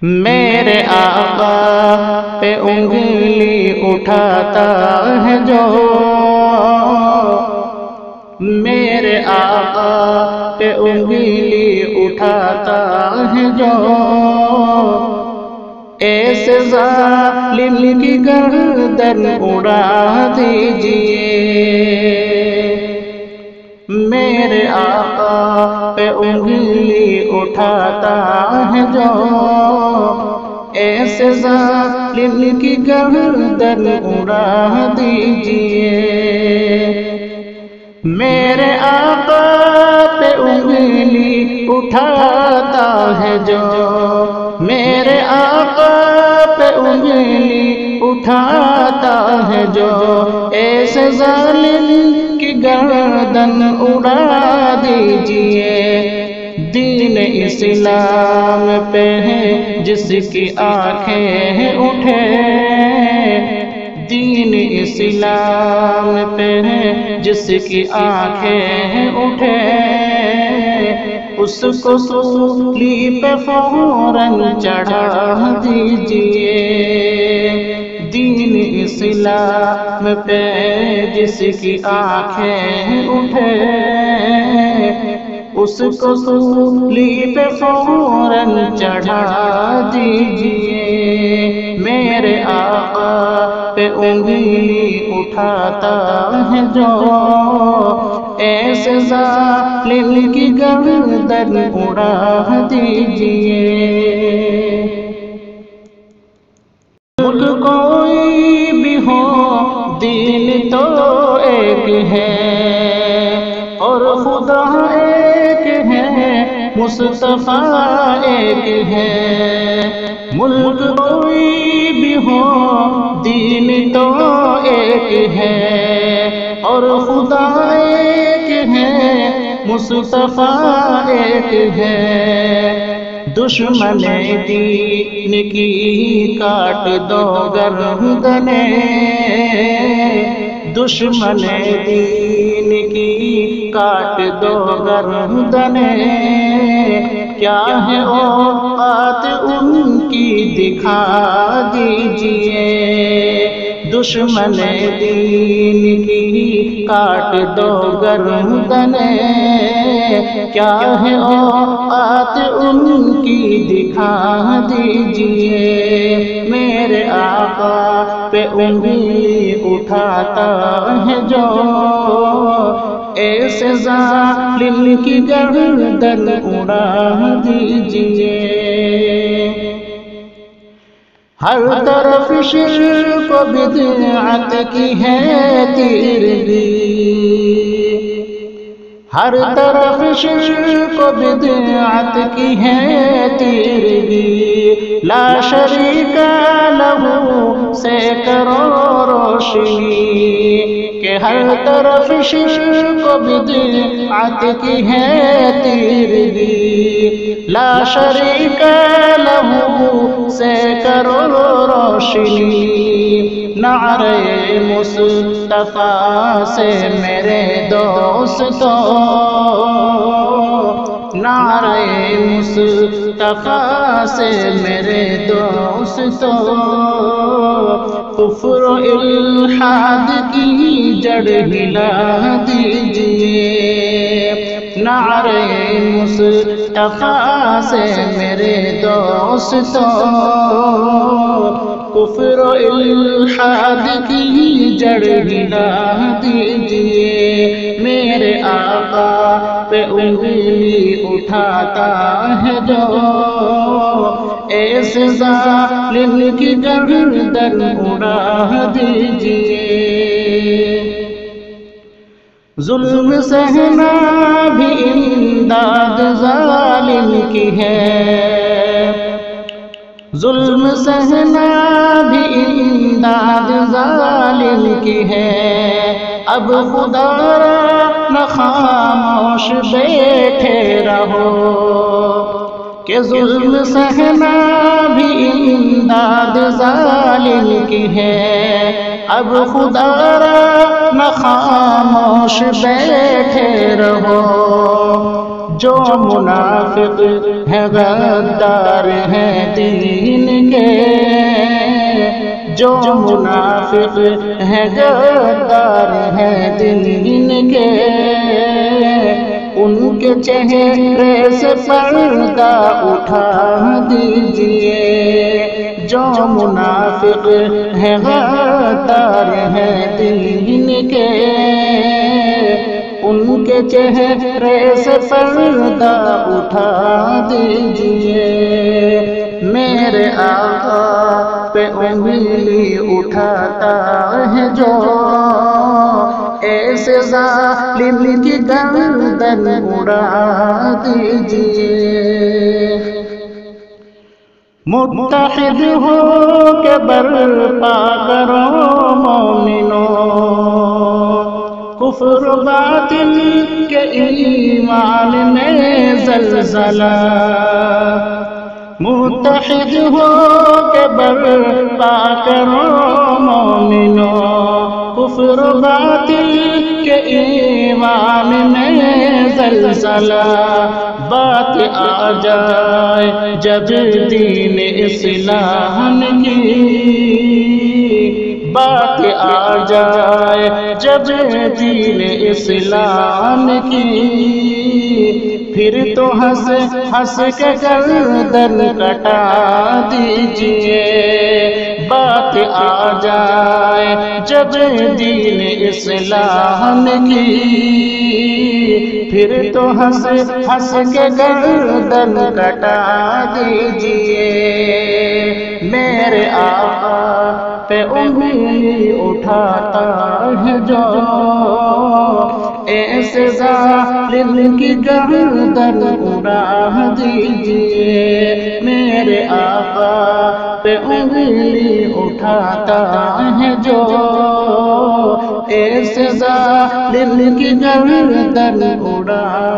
میرے آقا پہ انگلی اٹھاتا ہے جو، میرے آقا پہ انگلی اٹھاتا ہے جو، ایسے ظالم کی گردن اڑا دیجئے۔ میرے آقا پہ انگلی اٹھاتا ہے جو، ایسے ظالم کی گردن اڑا دیجئے۔ میرے آقا پہ انگلی اٹھاتا ہے جو، میرے آقا پہ انگلی اٹھاتا ہے جو، ایسے ظالم کی گردن اڑا دیجئے۔ دین اسلام پہ ہے جس کی آنکھیں اٹھے، دین اسلام پہ ہے جس کی آنکھیں اٹھے، اس کو سولی پہ فوراً چڑھا دیجئے۔ دین اسلام پہ جس کی آنکھیں اٹھے، اس کو سولی پہ فوراً چڑھا دیجئے۔ میرے آقا پہ انگلی اٹھاتا ہے جو، ایسے ظالم کی گردن اڑا دیجئے۔ ملک کوئی بھی ہو دین تو ایک ہے، اور خدا ایک ہے، مصطفیٰ ایک ہے۔ ملک کوئی بھی ہو دین تو ایک ہے، اور خدا ایک ہے، مصطفیٰ ایک ہے۔ دشمن دین کی کاٹ دو گردنیں، دشمن دین کی کاٹ دو گردنیں، کیا ہے اوقات ان کی دکھا دیجئے۔ دشمن دین کی کاٹ دو گردنیں، کیا ہے اوقات ان کی دکھا دیجئے۔ میرے آقا پہ انگلی اٹھاتا ہے جو، ایسے ظالم کی گردن اڑا دیجئے۔ ہر طرف شرک و بدعت کی ہے تیرگی، ہر طرف شرک و بدعت کی ہے تیرگی، لا شریک لہ سے کرو روشنی، کہ ہر طرف شرک و بدعت کی ہے تیرگی، لا شریک لہ سے کرو روشنی۔ نعرہ مصطفیٰ سے میرے دوستو، نعرہ مصطفیٰ سے میرے دوستو، کفر و الحاد کی جڑ ہلا دیجئے۔ نعرہ مصطفیٰ سے میرے دوستو، کفر و الحاد کی جڑ ہلا دیجئے۔ میرے آقا پہ انگلی اٹھاتا ہے جو، ایسے ظالم کی گردن اڑا دیجئے۔ ظلم سہنا بھی امداد ظالم کی ہے، ظلم سہنا بھی امداد ظالم کی ہے۔ اب خدا را نہ خاموش بیٹھے رہو، کہ ظلم سہنا بھی امداد ظالم کی ہے۔ اب خدا را نہ خاموش بیٹھے رہو، جو منافق ہے غدار ہے دین جو منافق ہیں غدار ہیں دین کے، ان کے چہرے سے پردہ اٹھا دیجئے، جو منافق ہیں غدار ہیں دین کے، ان کے چہرے سے پردہ اٹھا دیجئے۔ میرے آقا پہ انگلی اٹھاتا ہے جو، ایسے ظالم کی گردن اڑا دیجئے۔ متحد ہو کے برپا کرو مومنو، کفر باطل کے ایمان میں زلزلہ، متحد ہو کے برپا کرو مومنو، کفر باطل کے ایمان میں زلزلہ، بات آ جائے جب دین اسلام کی، بات آ جائے جب دین اسلام کی، پھر تو ہنس ہنس کے گردن کٹا دیجئے۔ بات آ جائے جب دین اسلام کی، پھر تو ہنس ہنس کے گردن کٹا دیجئے۔ میرے آقا پہ انگلی اٹھاتا ہے جو، ایسے ظالم کی گردن اڑا دیجئے۔ میرے آقا پہ انگلی اٹھاتا ہے جو، ایسے ظالم کی گردن اڑا